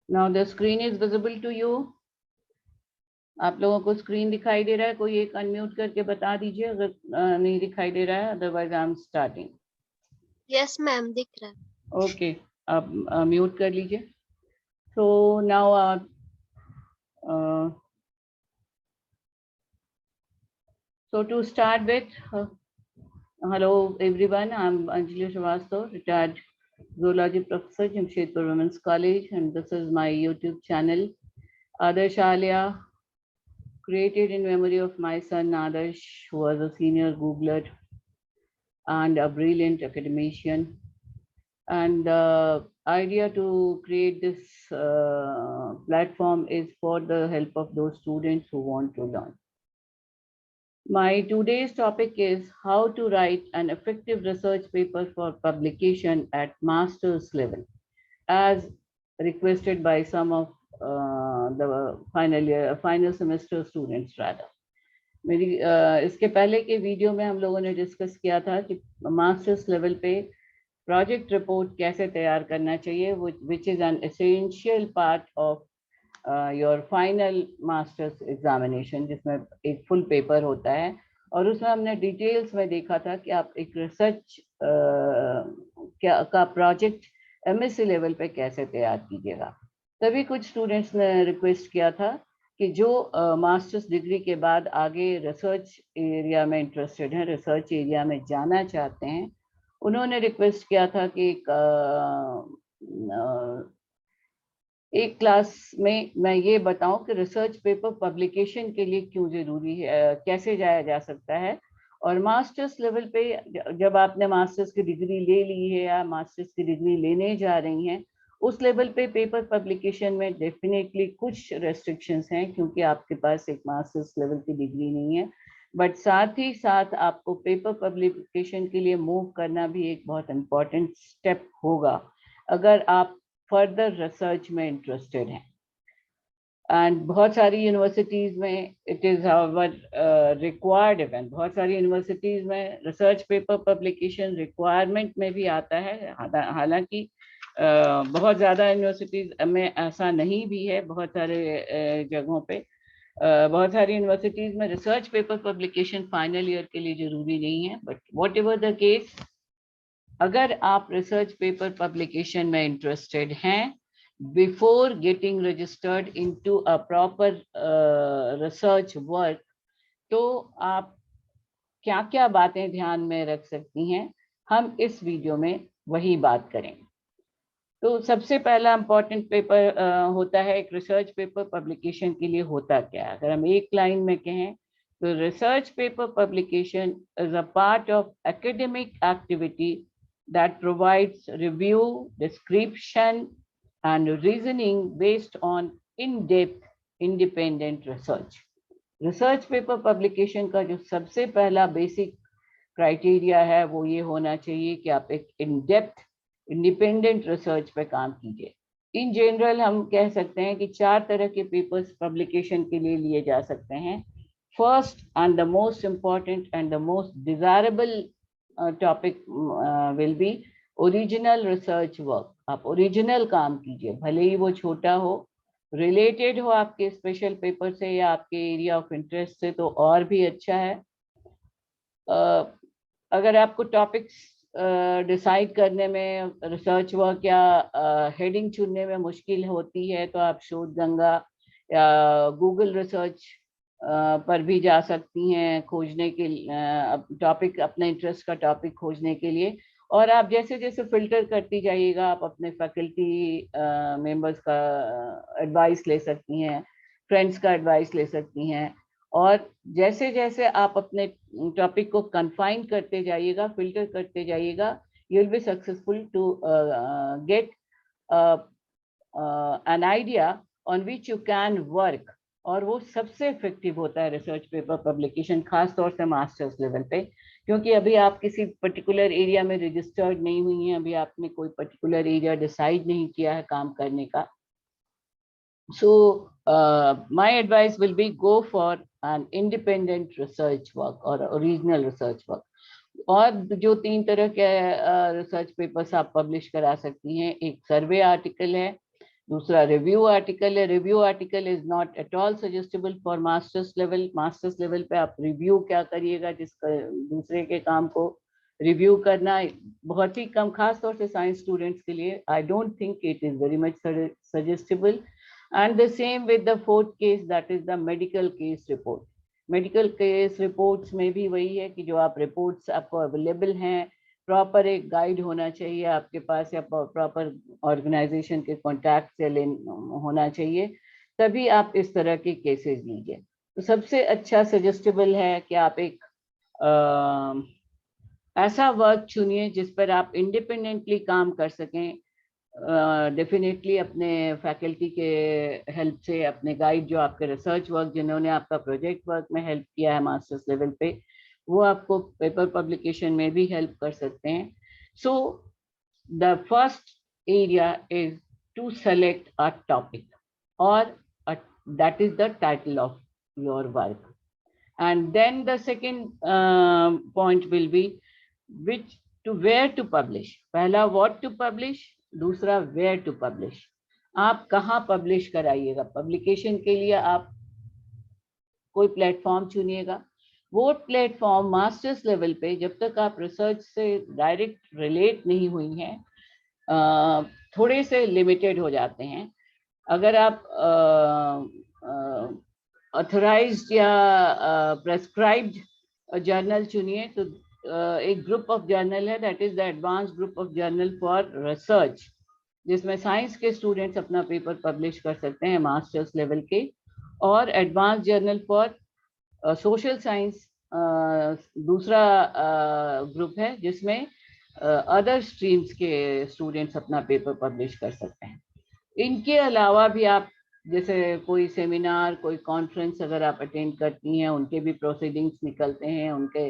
Now the screen is visible to you. आप लोगों को स्क्रीन दिखाई दे रहा है? कोई एक अनम्यूट करके बता दीजिए अगर नहीं दिखाई दे रहा है, otherwise I am starting. Yes ma'am, दिख रहा है। ओके, आप म्यूट कर लीजिए। So now so to start with, hello everyone, I'm Anjali Srivastava, retired zoology professor, Jamshedpur Women's College, and this is my YouTube channel, Adarsh Alia, created in memory of my son Adarsh, who was a senior Googler and a brilliant academician. And the idea to create this platform is for the help of those students who want to learn. My today's topic is how to write an effective research paper for publication at master's level, as requested by some of the final semester students rather. मेरी इसके पहले के video में हम लोगों ने discuss किया था कि मास्टर्स लेवल पे प्रोजेक्ट रिपोर्ट कैसे तैयार करना चाहिए, which is an essential part of your final masters examination, जिसमें एक फुल पेपर होता है। और उसमें हमने डिटेल्स में देखा था कि आप एक रिसर्च का प्रोजेक्ट एमएससी लेवल पे कैसे तैयार कीजिएगा। तभी कुछ स्टूडेंट्स ने रिक्वेस्ट किया था कि जो मास्टर्स डिग्री के बाद आगे रिसर्च एरिया में इंटरेस्टेड हैं, रिसर्च एरिया में जाना चाहते हैं, उन्होंने रिक्वेस्ट किया था कि एक क्लास में मैं ये बताऊं कि रिसर्च पेपर पब्लिकेशन के लिए क्यों ज़रूरी है, कैसे जाया जा सकता है। और मास्टर्स लेवल पे जब आपने मास्टर्स की डिग्री ले ली है या मास्टर्स की डिग्री लेने जा रही हैं, उस लेवल पे पेपर पब्लिकेशन में डेफिनेटली कुछ रेस्ट्रिक्शंस हैं, क्योंकि आपके पास एक मास्टर्स लेवल की डिग्री नहीं है। बट साथ ही साथ आपको पेपर पब्लिकेशन के लिए मूव करना भी एक बहुत इम्पॉर्टेंट स्टेप होगा अगर आप फर्दर रिसर्च में इंटरेस्टेड हैं। एंड बहुत सारी यूनिवर्सिटीज़ में it is our required event, बहुत सारी यूनिवर्सिटीज़ में रिसर्च पेपर पब्लिकेशन रिक्वायरमेंट में भी आता है। हालांकि बहुत ज़्यादा यूनिवर्सिटीज़ में ऐसा नहीं भी है, बहुत सारे जगहों पे बहुत सारी यूनिवर्सिटीज़ में research paper publication final year के लिए ज़रूरी नहीं है। But what ever the case, अगर आप रिसर्च पेपर पब्लिकेशन में इंटरेस्टेड हैं, before getting registered into a proper research work, तो आप क्या क्या बातें ध्यान में रख सकती हैं, हम इस वीडियो में वही बात करेंगे। तो सबसे पहला इम्पॉर्टेंट पेपर होता है, एक रिसर्च पेपर पब्लिकेशन के लिए होता क्या है। अगर हम एक लाइन में कहें तो research paper publication is a part of academic activity that provides review, description, and reasoning based on in-depth independent research. Research paper publication का जो सबसे पहला बेसिक क्राइटेरिया है वो ये होना चाहिए कि आप एक इन डेप्थ इंडिपेंडेंट रिसर्च पे काम कीजिए। इन जनरल हम कह सकते हैं कि 4 तरह के पेपर्स पब्लिकेशन के लिए लिए जा सकते हैं। First and the most important and the most desirable topic will be original research work. आप ओरिजिनल काम कीजिए, भले ही वो छोटा हो, रिलेटेड हो आपके स्पेशल पेपर से या आपके एरिया ऑफ इंटरेस्ट से, तो और भी अच्छा है। अगर आपको टॉपिक्स डिसाइड करने में, रिसर्च वर्क या हेडिंग चुनने में मुश्किल होती है, तो आप शोध गंगा या गूगल रिसर्च पर भी जा सकती हैं खोजने के टॉपिक, अपने इंटरेस्ट का टॉपिक खोजने के लिए। और आप जैसे जैसे फिल्टर करती जाइएगा, आप अपने फैकल्टी मेंबर्स का एडवाइस ले सकती हैं, फ्रेंड्स का एडवाइस ले सकती हैं। और जैसे जैसे आप अपने टॉपिक को कन्फाइन करते जाइएगा, फिल्टर करते जाइएगा, you will be successful to get an idea on which you can work. और वो सबसे इफेक्टिव होता है रिसर्च पेपर पब्लिकेशन, खास तौर से मास्टर्स लेवल पे, क्योंकि अभी आप किसी पर्टिकुलर एरिया में रजिस्टर्ड नहीं हुई हैं, अभी आपने कोई पर्टिकुलर एरिया डिसाइड नहीं किया है काम करने का। So my advice will be go for an independent research work or original research work. और जो 3 तरह के रिसर्च पेपर्स आप पब्लिश करा सकती हैं, एक सर्वे आर्टिकल है, दूसरा रिव्यू आर्टिकल है। Review article is not at all suggestible for masters level. Masters level पे आप रिव्यू क्या करिएगा, जिसका दूसरे के काम को रिव्यू करना बहुत ही कम, खास तौर से साइंस स्टूडेंट्स के लिए I don't think it is very much suggestible. And the same with the fourth case, that is the medical case report. Medical case reports में भी वही है कि जो आप रिपोर्ट्स आपको अवेलेबल हैं, प्रॉपर एक गाइड होना चाहिए आपके पास, या प्रॉपर ऑर्गेनाइजेशन के कॉन्टैक्ट से होना चाहिए, तभी आप इस तरह के केसेस लीजिए। तो सबसे अच्छा सजेस्टेबल है कि आप एक ऐसा वर्क चुनिए जिस पर आप इंडिपेंडेंटली काम कर सकें, डेफिनेटली अपने फैकल्टी के हेल्प से, अपने गाइड जो आपके रिसर्च वर्क, जिन्होंने आपका प्रोजेक्ट वर्क में हेल्प किया है मास्टर्स लेवल पे, वो आपको पेपर पब्लिकेशन में भी हेल्प कर सकते हैं। So the first area is to select a topic, और that is the title of your work. And then the second point will be which to where to publish. पहला what to publish, दूसरा where to publish. आप कहाँ publish कराइएगा। Publication के लिए आप कोई platform चुनिएगा। वो प्लेटफॉर्म मास्टर्स लेवल पे, जब तक आप रिसर्च से डायरेक्ट रिलेट नहीं हुई हैं, थोड़े से लिमिटेड हो जाते हैं। अगर आप ऑथराइज्ड या प्रेस्क्राइब्ड जर्नल चुनिए, तो एक ग्रुप ऑफ जर्नल है, that is the advance group of journal for research, जिसमें साइंस के स्टूडेंट्स अपना पेपर पब्लिश कर सकते हैं मास्टर्स लेवल के, और advance journal for social science दूसरा ग्रुप है, जिसमें अदर स्ट्रीम्स के स्टूडेंट्स अपना पेपर पब्लिश कर सकते हैं। इनके अलावा भी आप जैसे कोई सेमिनार, कोई कॉन्फ्रेंस अगर आप अटेंड करती हैं, उनके भी प्रोसीडिंग्स निकलते हैं, उनके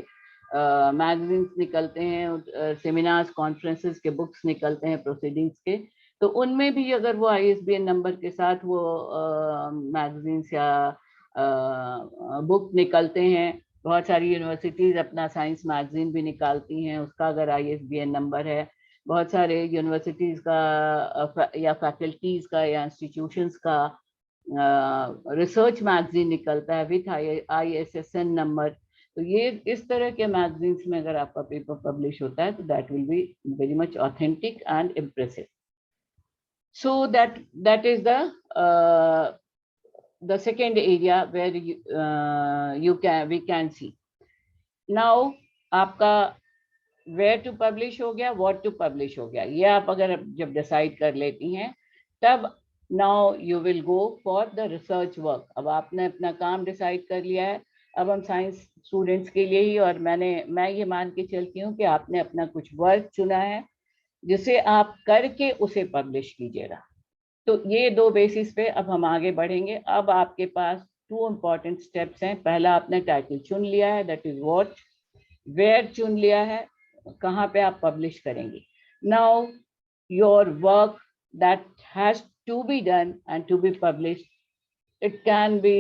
मैगजीन्स निकलते हैं, सेमिनार्स कॉन्फ्रेंसेस के बुक्स निकलते हैं प्रोसीडिंग्स के, तो उनमें भी अगर वो ISBN नंबर के साथ वो मैगजीन्स या बुक निकलते हैं, बहुत सारी यूनिवर्सिटीज अपना साइंस मैगजीन भी निकालती हैं, उसका अगर ISBN नंबर है, बहुत सारे यूनिवर्सिटीज का या फैकल्टीज का या इंस्टीट्यूशंस का रिसर्च मैगजीन निकलता है विथ ISSN नंबर। तो ये इस तरह के मैगजीन्स में अगर आपका पेपर पब्लिश होता है, तो that will be very much authentic and impressive. So that is the second area where we can see. Now आपका where to publish हो गया, what to publish हो गया, ये आप अगर जब डिसाइड कर लेती हैं, तब now you will go for the research work. अब आपने अपना काम डिसाइड कर लिया है, अब हम साइंस स्टूडेंट्स के लिए ही, और मैं ये मान के चलती हूँ कि आपने अपना कुछ वर्क चुना है जिसे आप करके उसे पब्लिश कीजिएगा। तो ये दो बेसिस पे अब हम आगे बढ़ेंगे। अब आपके पास 2 इम्पॉर्टेंट स्टेप्स हैं। पहला, आपने टाइटल चुन लिया है, दैट इज व्हाट। वेयर चुन लिया है, कहाँ पे आप पब्लिश करेंगे। Now your work that has to be done and to be published, it can be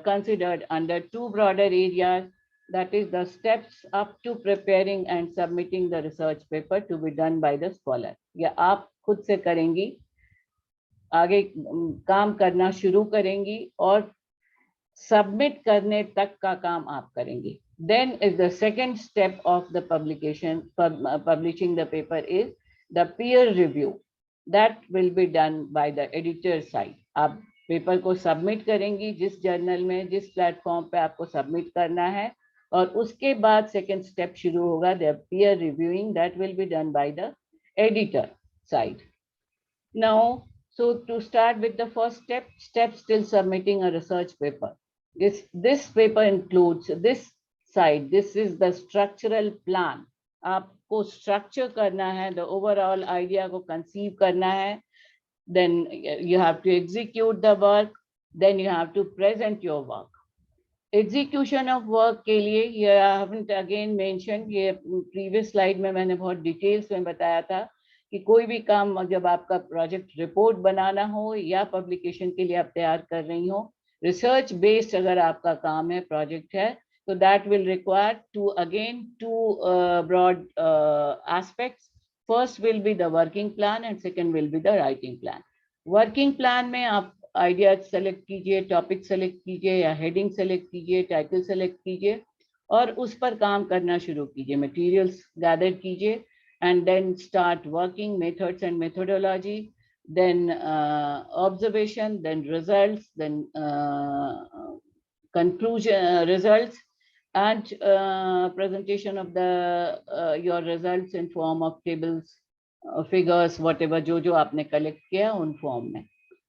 considered under 2 broader areas, that is the steps up to preparing and submitting the research paper to be done by the scholar. या आप खुद से करेंगी, आगे काम करना शुरू करेंगी और सबमिट करने तक का काम आप करेंगी। Then is the second step of the publication, publishing the paper, is the peer review. That will be done by the editor side. आप पेपर को सबमिट करेंगी जिस जर्नल में, जिस प्लेटफॉर्म पे आपको सबमिट करना है, और उसके बाद सेकेंड स्टेप शुरू होगा, the peer reviewing, that will be done by the editor side. Now, so to start with the first step still submitting a research paper. This paper includes this side. This is the structural plan. आपको structure करना है, the overall idea को conceive करना है. Then you have to execute the work. Then you have to present your work. Execution of work के लिए, ये I haven't again mentioned, ये previous slide में मैंने बहुत details में बताया था कि कोई भी काम, जब आपका प्रोजेक्ट रिपोर्ट बनाना हो या पब्लिकेशन के लिए आप तैयार कर रही हो, रिसर्च बेस्ड अगर आपका काम है, प्रोजेक्ट है, तो that will require two broad aspects. First will be the working plan and second will be the writing plan. Working plan में आप आइडिया सेलेक्ट कीजिए, टॉपिक सेलेक्ट कीजिए या हेडिंग सेलेक्ट कीजिए, टाइटल सेलेक्ट कीजिए और उस पर काम करना शुरू कीजिए, मटेरियल्स गैदर कीजिए and then start working, methods and methodology, then observation, then results, then conclusion, results, and presentation of the your results in form of tables, figures, whatever जो आपने collect किया उन form में,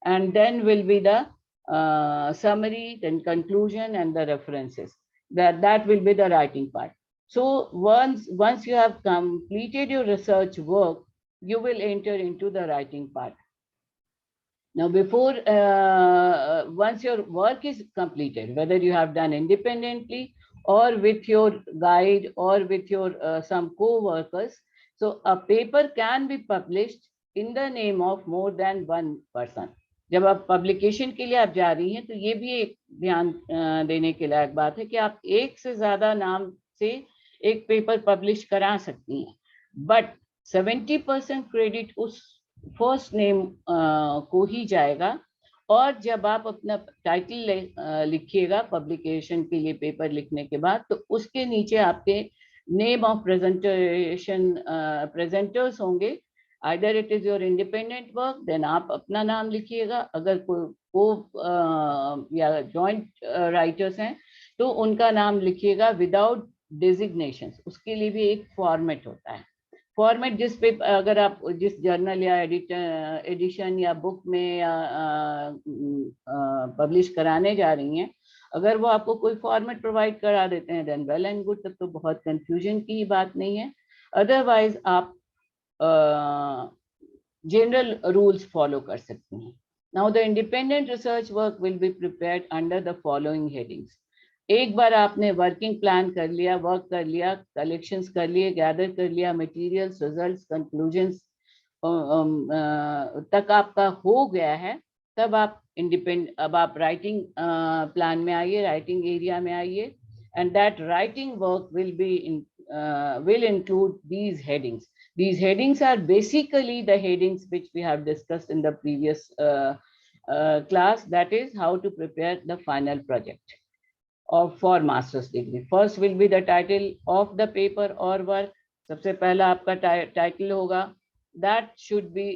and then will be the summary, then conclusion and the references. That will be the writing part. So once you have completed your research work, you will enter into the writing part. Now, before once your work is completed, whether you have done independently or with your guide or with your some co-workers, so a paper can be published in the name of more than one person. जब आप publication के लिए आप जा रही हैं तो ये भी एक ध्यान देने के लायक बात है कि आप एक से ज्यादा नाम से एक पेपर पब्लिश करा सकती हैं, बट 70% क्रेडिट उस फर्स्ट नेम को ही जाएगा। और जब आप अपना टाइटल लिखिएगा पब्लिकेशन के लिए पेपर लिखने के बाद, तो उसके नीचे आपके नेम ऑफ प्रेजेंटेशन प्रेजेंटर्स होंगे। Either it is your independent work, then आप अपना नाम लिखिएगा। अगर को या जॉइंट राइटर्स हैं तो उनका नाम लिखिएगा विदाउट डेजिग्नेशंस। उसके लिए भी एक फॉर्मेट होता है। फॉर्मेट जिस पे अगर आप जिस जर्नल या एडिशन या बुक में या पब्लिश कराने जा रही हैं, अगर वो आपको कोई फॉर्मेट प्रोवाइड करा देते हैं देन वेल एंड गुड, तब तो बहुत कंफ्यूजन की बात नहीं है। अदरवाइज आप जनरल रूल्स फॉलो कर सकती हैं। Now the independent research work will be prepared under the following headings. एक बार आपने वर्किंग प्लान कर लिया, वर्क कर लिया, कलेक्शंस कर लिए, गैदर कर लिया, मटेरियल्स, रिजल्ट्स, कंक्लूजन्स तक आपका हो गया है, तब आप अब आप राइटिंग प्लान में आइए, राइटिंग एरिया में आइए, and that writing work will include these headings. These headings are basically the headings which we have discussed in the previous class, that is how to prepare the final project of for master's degree. First will be the title of the paper or work. सबसे पहला आपका title होगा, that should be,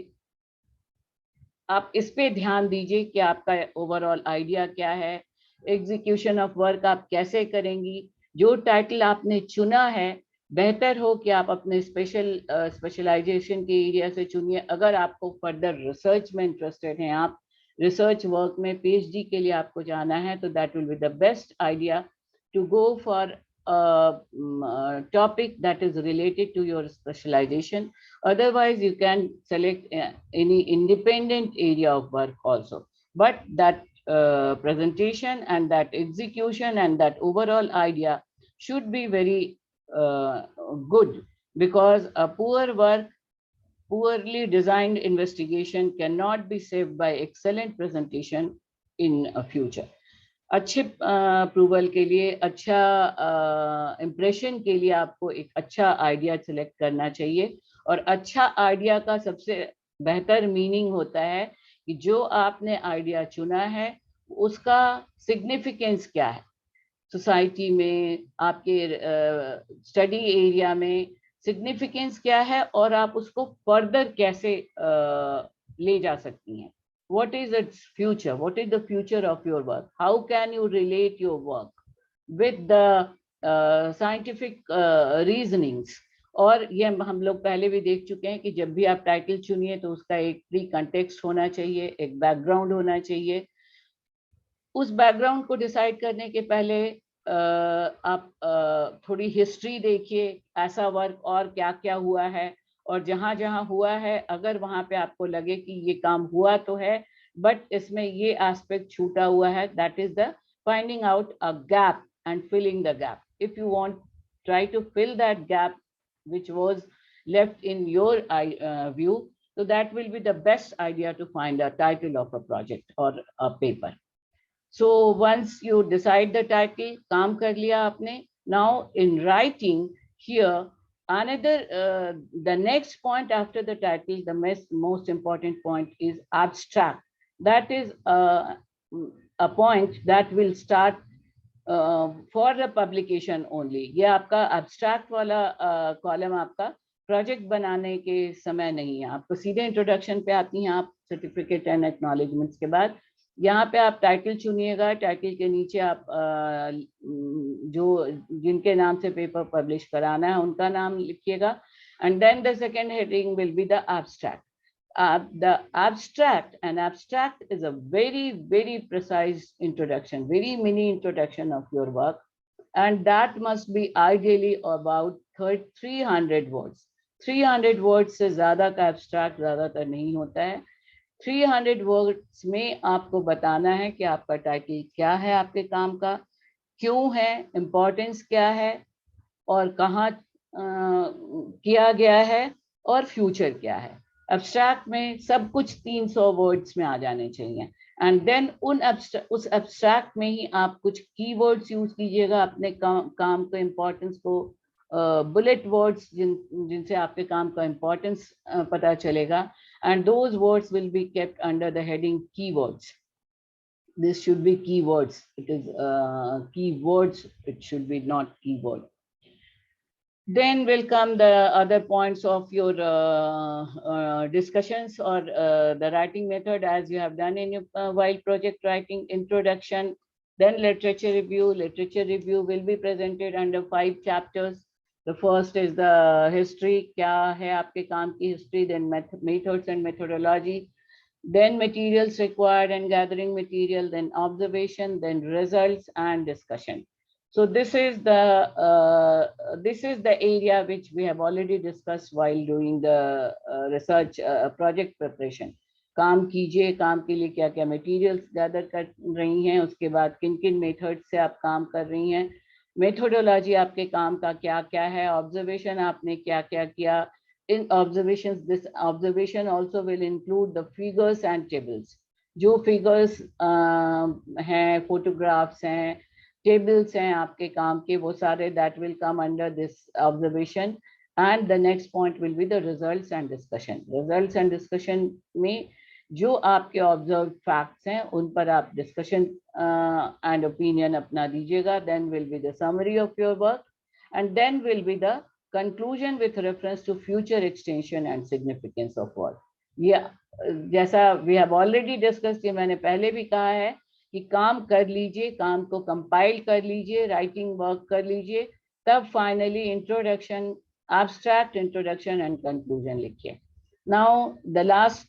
आप इस पे ध्यान दीजिए कि आपका ओवरऑल आइडिया क्या है, एग्जीक्यूशन ऑफ वर्क आप कैसे करेंगी। जो टाइटल आपने चुना है बेहतर हो कि आप अपने स्पेशलाइजेशन के एरिया से चुनिए। अगर आपको फर्दर रिसर्च में इंटरेस्टेड हैं, आप रिसर्च वर्क में पीएचडी के लिए आपको जाना है, तो that will be the best idea to go for topic that is related to your specialization. Otherwise you can select any independent area of work also, but that presentation and that execution and that overall idea should be very good, because a poorly designed investigation cannot be saved by excellent presentation in a future. अच्छे approval के लिए, अच्छा impression के लिए आपको एक अच्छा idea select करना चाहिए। और अच्छा आइडिया का सबसे बेहतर मीनिंग होता है कि जो आपने आइडिया चुना है उसका सिग्निफिकेंस क्या है सोसाइटी में, आपके स्टडी एरिया में सिग्निफिकेंस क्या है, और आप उसको फर्दर कैसे ले जा सकती हैं। What is its future? What is the future of your work? How can you relate your work with the scientific reasonings? और ये हम लोग पहले भी देख चुके हैं कि जब भी आप टाइटल चुनिए तो उसका एक प्री कंटेक्स्ट होना चाहिए, एक बैकग्राउंड होना चाहिए। उस बैकग्राउंड को डिसाइड करने के पहले आप थोड़ी हिस्ट्री देखिए, ऐसा वर्क और क्या क्या हुआ है, और जहां जहां हुआ है अगर वहां पे आपको लगे कि ये काम हुआ तो है बट इसमें ये एस्पेक्ट छूटा हुआ है, that is the finding out a gap and filling the gap. If you want try to fill that gap which was left in your view, so that will be the best idea to find a title of a project or a paper. So once you decide the title, काम कर लिया आपने, now in writing here the next point after the title, the most important point is abstract. That is a point that will start for the publication only. ये आपका abstract वाला column आपका project बनाने के समय नहीं है, आपको सीधे इंट्रोडक्शन पे आती हैं आप सर्टिफिकेट एंड एक्नॉलेजमेंट्स के बाद। यहाँ पे आप टाइटल चुनिएगा, टाइटल के नीचे आप जो जिनके नाम से पेपर पब्लिश कराना है उनका नाम लिखिएगा, and then the second heading will be the abstract. The abstract, an abstract is a very precise introduction, very mini introduction of your work, and that must be ideally about 300 words. 300 words से ज़्यादा का abstract ज़्यादातर नहीं होता है। 300 words में आपको बताना है कि आपका टाइटल क्या है, आपके काम का क्यों है, इम्पोर्टेंस क्या है, और कहाँ किया गया है, और फ्यूचर क्या है। एब्स्ट्रैक्ट में सब कुछ 300 वर्ड्स में आ जाने चाहिए, एंड देन उस एब्स्ट्रैक्ट में ही आप कुछ कीवर्ड्स यूज कीजिएगा अपने काम के इम्पोर्टेंस को, बुलेट वर्ड्स जिनसे आपके काम का इम्पोर्टेंस पता चलेगा, and those words will be kept under the heading keywords. This should be keywords. It is keywords. It should be not keyword. Then will come the other points of your discussions or the writing method as you have done in your while project writing. Introduction, then literature review. Literature review will be presented under 5 chapters. The first is the history, क्या है आपके काम की history, then methods and methodology, then materials required and gathering material, then observation, then results and discussion. So this is the area which we have already discussed while doing the research project preparation. काम कीजिए, काम के लिए क्या क्या materials gather कर रही हैं, उसके बाद किन किन मेथड से आप काम कर रही हैं, मेथोडोलॉजी आपके काम का क्या क्या है, ऑब्जर्वेशन आपने क्या क्या किया. In observations, this observation also will include the figures and tables. जो figures हैं, photographs हैं, tables हैं आपके काम के, वो सारे that will come under this observation. And the next point will be the results and discussion. Results and discussion में जो आपके observed facts हैं उन पर आप discussion and opinion अपना दीजिएगा. Then will be the summary of your work, and then will be the conclusion with reference to future extension and significance of work. Yeah, जैसा we have already discussed, ये मैंने पहले भी कहा है कि काम कर लीजिए, काम को compile कर लीजिए, writing work कर लीजिए, तब finally introduction, abstract, introduction and conclusion लिखिए. Now the last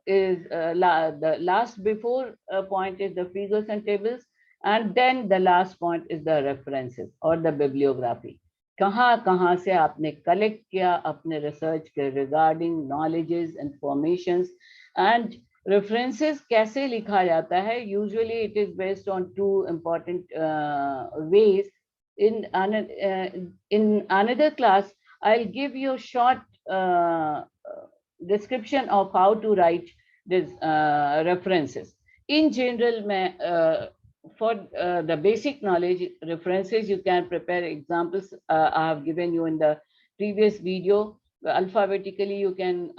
the last before point is the figures and tables, and then the last point is the references or the bibliography. कहाँ से आपने collect किया अपने research के regarding knowledges, informations and references कैसे लिखा जाता है. Usually it is based on 2 important ways. In another class I'll give you a short description of how to write these references. In general, for the basic knowledge references, you can prepare examples I have given you in the previous video. Alphabetically you can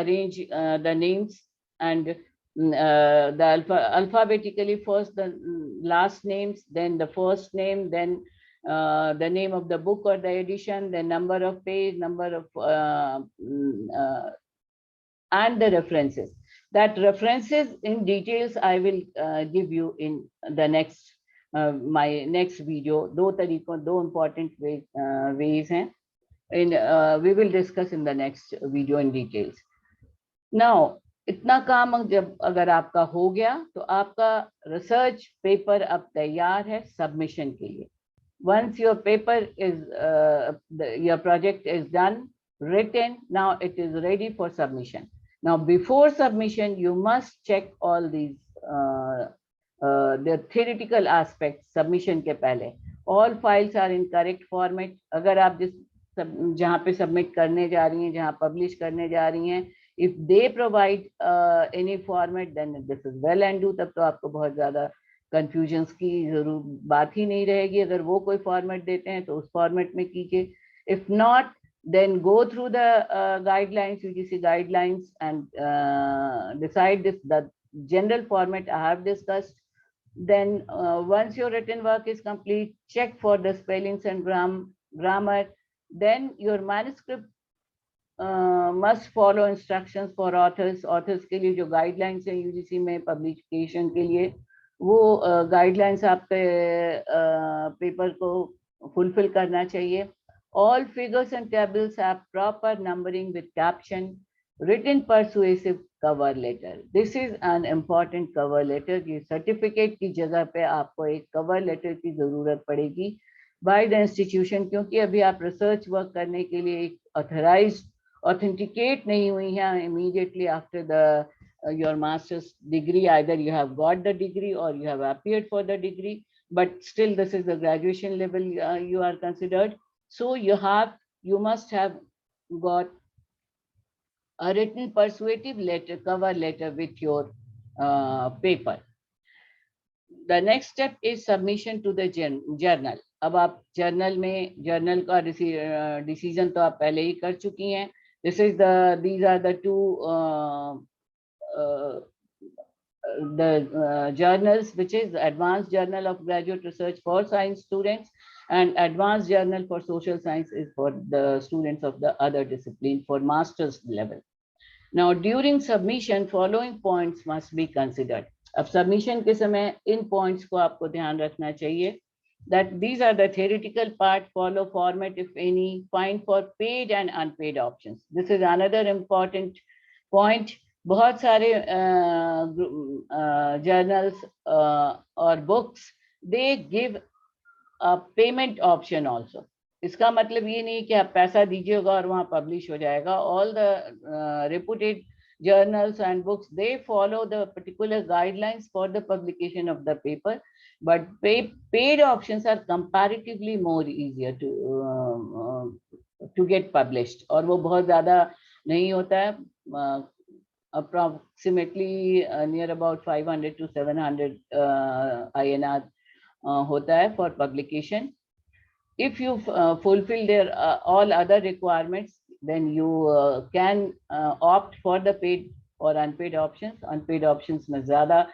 arrange the names, and alphabetically first the last names, then the first name, then the name of the book or the edition, the number of page, number of and the references. That references in details I will give you in the next my next video. दो important ways हैं. We will discuss in the next video in details. Now इतना काम जब अगर आपका हो गया तो आपका research paper अब तैयार है submission के लिए. Once your paper is your project is done, written, now it is ready for submission. Now before submission you must check all these the theoretical aspects. Submission के पहले all files are in correct format. अगर आप जहाँ पे submit करने जा रही हैं, जहाँ publish करने जा रही हैं, if they provide any format, then this is well and do. तब तो आपको बहुत ज़्यादा confusions की जरूर बात ही नहीं रहेगी. अगर वो कोई format देते हैं तो उस format में कीजिए. If not, then go through the guidelines, UGC guidelines, and decide if the general format I have discussed. Then once your written work is complete, check for the spellings and grammar. Then your manuscript must follow instructions for authors के लिए जो guidelines हैं UGC में publication के लिए, वो guidelines आपके paper को fulfill करना चाहिए. All figures and tables have proper numbering with caption. Written persuasive cover letter. This is an important cover letter. ये certificate की जगह पे आपको एक cover letter की जरूरत पड़ेगी by the institution, क्योंकि अभी आप research work करने के लिए एक authorized, authenticate नहीं हुई हैं immediately after the your master's degree. Either you have got the degree or you have appeared for the degree, but still this is the graduation level you are considered. So you must have got a written persuasive letter, cover letter with your paper. The next step is submission to the journal. अब आप journal में journal का decision तो आप पहले ही कर चुकी हैं. These are the two journals, which is Advanced Journal of Graduate Research for Science students, and Advanced Journal for Social Science is for the students of the other discipline for master's level. Now, during submission, following points must be considered. अब submission के समय इन points को आपको ध्यान रखना चाहिए. That these are the theoretical part, follow format if any, find for paid and unpaid options. This is another important point. बहुत सारे journals or books, they give a payment option also. इसका मतलब ये नहीं कि आप पैसा दीजिएगा और वहाँ publish हो जाएगा. All the reputed journals and books, they follow the particular guidelines for the publication of the paper, but paid options are comparatively more easier to get published. और वो बहुत ज़्यादा नहीं होता है. Approximately near about 500 to 700 INR होता है for publication. If you fulfill their all other requirements, then you can opt for the paid or unpaid options. Unpaid options में ज़्यादा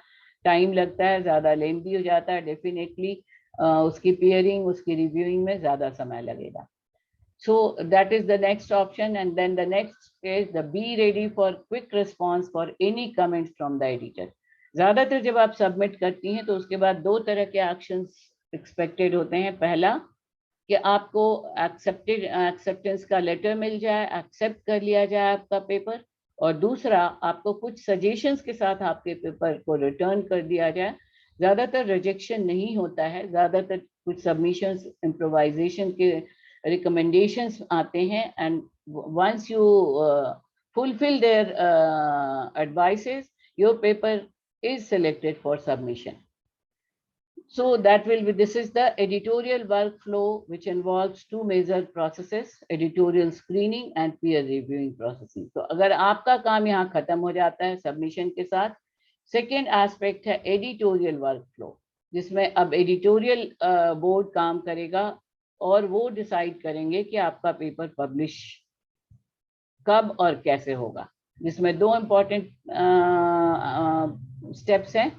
time लगता है, ज़्यादा lengthy हो जाता है. Definitely उसकी peering, उसकी reviewing में ज़्यादा समय लगेगा. So that is the next option, and then the next is the be ready for quick response for any comments from the editor. ज़्यादातर जब आप submit करती हैं तो उसके बाद दो तरह के actions expected होते हैं. पहला कि आपको acceptance का letter मिल जाए, accept कर लिया जाए आपका पेपर, और दूसरा आपको कुछ suggestions के साथ आपके पेपर को return कर दिया जाए. ज़्यादातर rejection नहीं होता है, ज़्यादातर कुछ submissions improvisation के recommendations आते हैं, and once you fulfill their advices, your paper is selected for submission. So this is the editorial workflow, which involves two major processes: editorial screening and peer reviewing processing. तो अगर आपका काम यहाँ खत्म हो जाता है submission के साथ, second aspect है editorial workflow, जिसमें अब editorial board काम करेगा और वो decide करेंगे कि आपका पेपर publish कब और कैसे होगा. जिसमें दो important steps हैं.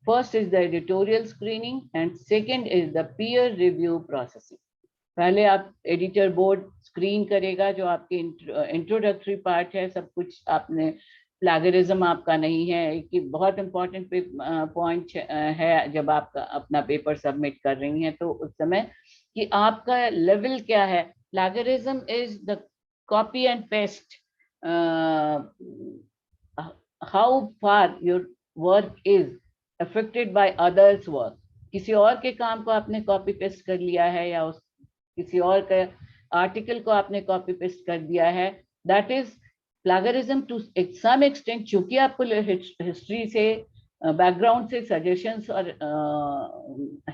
First is the editorial screening and second is the peer review processing. पहले आप editor board screen करेगा, जो आपके introductory part है, सब कुछ आपने plagiarism आपका नहीं है. एक बहुत important point है जब आप अपना paper submit कर रही हैं तो उस समय कि आपका level क्या है. Plagiarism is the copy and paste, how far your work is affected by others' work. किसी और के काम को आपने copy paste कर लिया है या किसी और के article को आपने copy paste कर दिया है, that is plagiarism to some extent. चूंकि आपको history से background से suggestions और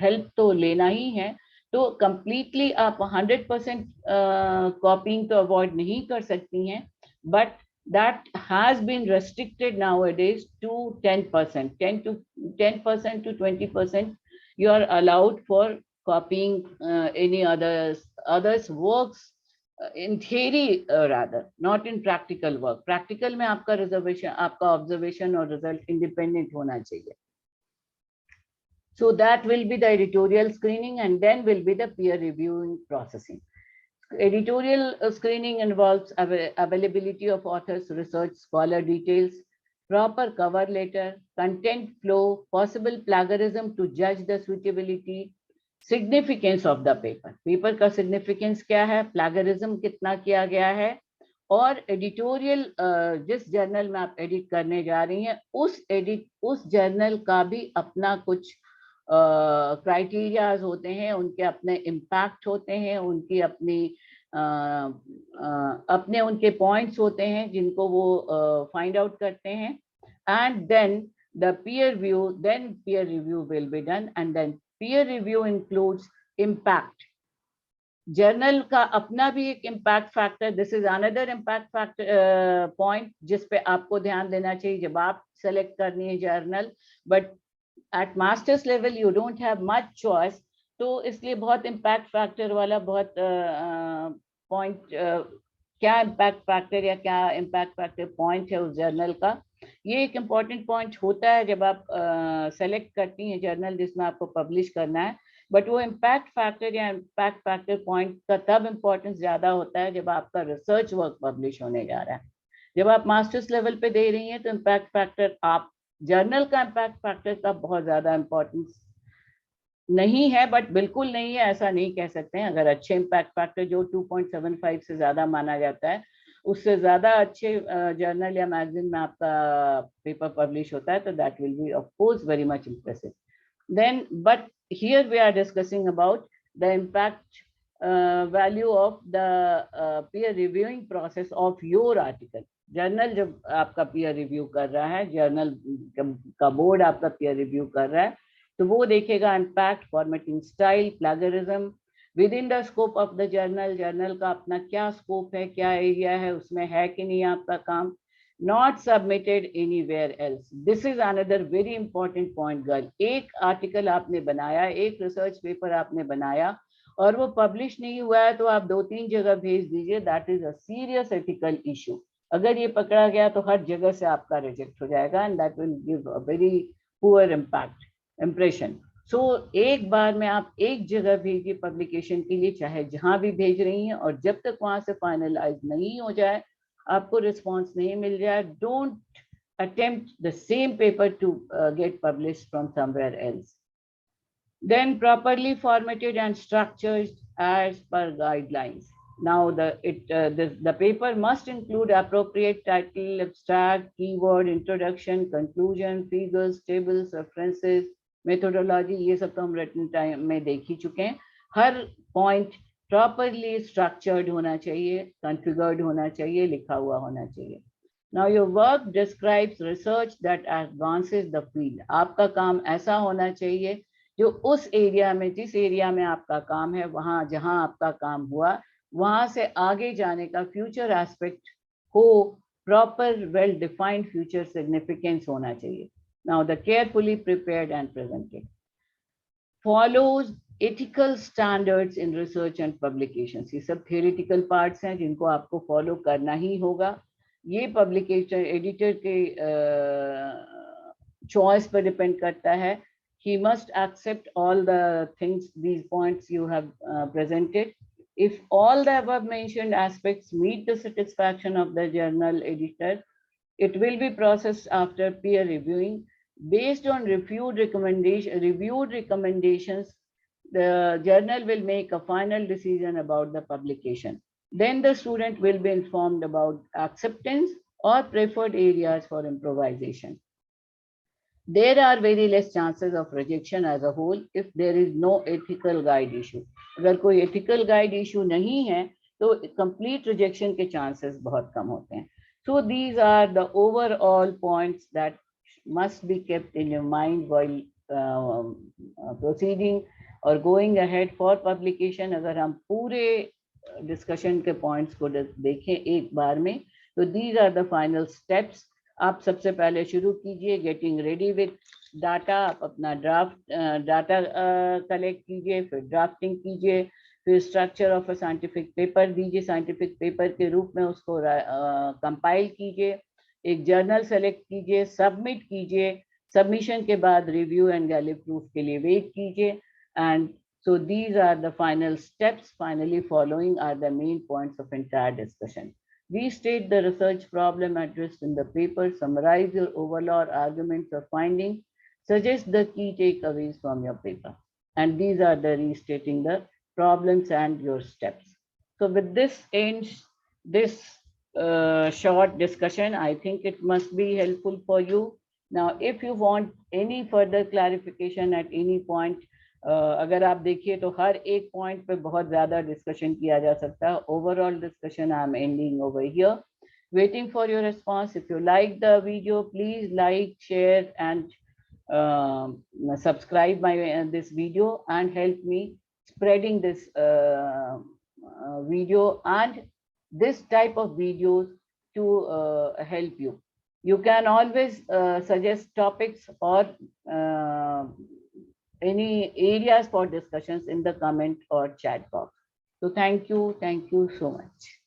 help तो लेना ही है, तो completely आप 100% copying तो avoid नहीं कर सकती हैं, but that has been restricted nowadays to 10%. 10% to 20% you are allowed for copying any others works in theory rather, not in practical work. Practical में आपका reservation, आपका observation और result independent होना चाहिए. So that will be the editorial screening, and then will be the peer reviewing processing. Editorial screening involves availability of authors, research, scholar details, proper cover letter, content flow, possible plagiarism to judge the suitability, significance of the paper. Paper का significance क्या है, plagiarism कितना किया गया है, और editorial जिस journal में आप एडिट करने जा रही हैं उस जर्नल का भी अपना कुछ क्राइटेरियाज होते हैं, उनके अपने इम्पैक्ट होते हैं, उनकी अपनी अपने उनके पॉइंट्स होते हैं जिनको वो फाइंड आउट करते हैं. And then the peer review will be done, and then peer review includes impact. Journal का अपना भी एक impact factor, this is another impact factor point जिस पे आपको ध्यान देना चाहिए जब आप सेलेक्ट करनी है journal. But at masters level you don't have much choice, तो इसलिए बहुत इम्पैक्ट फैक्टर वाला बहुत पॉइंट क्या इम्पैक्ट फैक्टर या क्या इम्पैक्ट फैक्टर पॉइंट है उस जर्नल का, ये एक इम्पॉर्टेंट पॉइंट होता है जब आप सेलेक्ट करती हैं जर्नल जिसमें आपको पब्लिश करना है. बट वो इम्पैक्ट फैक्टर या इम्पैक्ट फैक्टर पॉइंट का तब इम्पोर्टेंस ज्यादा होता है जब आपका रिसर्च वर्क पब्लिश होने जा रहा है. जब आप मास्टर्स लेवल पे दे रही हैं तो इम्पैक्ट फैक्टर, आप जर्नल का इम्पैक्ट फैक्टर का बहुत ज्यादा इम्पोर्टेंस नहीं है, बट बिल्कुल नहीं है ऐसा नहीं कह सकते हैं. अगर अच्छे इम्पैक्ट फैक्टर जो 2.75 से ज्यादा माना जाता है, उससे ज्यादा अच्छे जर्नल या मैगजीन में आपका पेपर पब्लिश होता है, तो that will B of course very much impressive. Then, but here we are discussing about the impact value of the peer reviewing process of your article. Journal जब आपका peer review कर रहा है, journal का board आपका peer review कर रहा है, तो वो देखेगा impact, formatting style, plagiarism, within the scope of the journal. Journal का अपना क्या scope है, क्या एरिया है, उसमें है कि नहीं आपका काम, not submitted anywhere else. This is another very important point, girl. एक आर्टिकल आपने बनाया, एक रिसर्च पेपर आपने बनाया और वो पब्लिश नहीं हुआ है तो आप 2-3 जगह भेज दीजिए. That is a serious ethical issue. अगर ये पकड़ा गया तो हर जगह से आपका रिजेक्ट हो जाएगा, and that will give a very poor impression. So एक बार में आप एक जगह भेजिए पब्लिकेशन के लिए, चाहे जहां भी भेज रही हैं, और जब तक वहां से फाइनलाइज नहीं हो जाए, आपको रिस्पॉन्स नहीं मिल जाए, don't attempt the same paper to get published from somewhere else. Then properly formatted and structured as per guidelines. Now the paper must include appropriate title, abstract, keyword, introduction, conclusion, figures, tables, references, methodology. ये सब तो हम written time में देख ही चुके हैं. हर point properly structured होना चाहिए, कॉन्फ़िगर्ड होना चाहिए, लिखा हुआ होना चाहिए. Now your work describes research that advances the field. आपका काम ऐसा होना चाहिए जो उस एरिया में, जिस एरिया में आपका काम है, वहाँ जहाँ आपका काम हुआ, वहाँ से आगे जाने का फ्यूचर एस्पेक्ट हो, proper well defined future significance होना चाहिए. Now the carefully prepared and presented follows ethical standards in research and publications. ये सब theoretical parts हैं जिनको आपको follow करना ही होगा. ये publication editor के choice पर depend करता है. He must accept all the things, these points you have presented. If all the above mentioned aspects meet the satisfaction of the journal editor, it will be processed after peer reviewing. Based on reviewed recommendations, the journal will make a final decision about the publication. Then the student will be informed about acceptance or preferred areas for improvisation. There are very less chances of rejection as a whole if there is no ethical guide issue. अगर कोई ethical guide issue नहीं है तो complete rejection के chances बहुत कम होते हैं. So these are the overall points that must be kept in your mind while proceeding or going ahead for publication. अगर हम पूरे discussion के points को देखें एक बार में, तो these are the final steps. आप सबसे पहले शुरू कीजिए गेटिंग रेडी विद डाटा. आप अपना ड्राफ्ट डाटा कलेक्ट कीजिए, फिर ड्राफ्टिंग कीजिए, फिर structure of a scientific paper दीजिए, साइंटिफिक पेपर के रूप में उसको कंपाइल कीजिए, एक जर्नल सेलेक्ट कीजिए, सबमिट कीजिए, सबमिशन के बाद रिव्यू एंड गैलरी प्रूफ के लिए वेट कीजिए. And so these are the final steps. Finally, following are the main points of entire discussion. Restate the research problem addressed in the paper, summarize your overall arguments or findings, suggest the key takeaways from your paper. And these are the restating the problems and your steps. So with this ends this short discussion. I think it must be helpful for you. Now, if you want any further clarification at any point, अगर आप देखिए तो हर एक point पे बहुत ज्यादा discussion किया जा सकता है. Overall discussion I am ending over here. Waiting for your response. If you like the video, please like, share, and subscribe my this video and help me spreading this video and this type of videos to help you. You can always suggest topics or any areas for discussions in the comment or chat box. So thank you so much.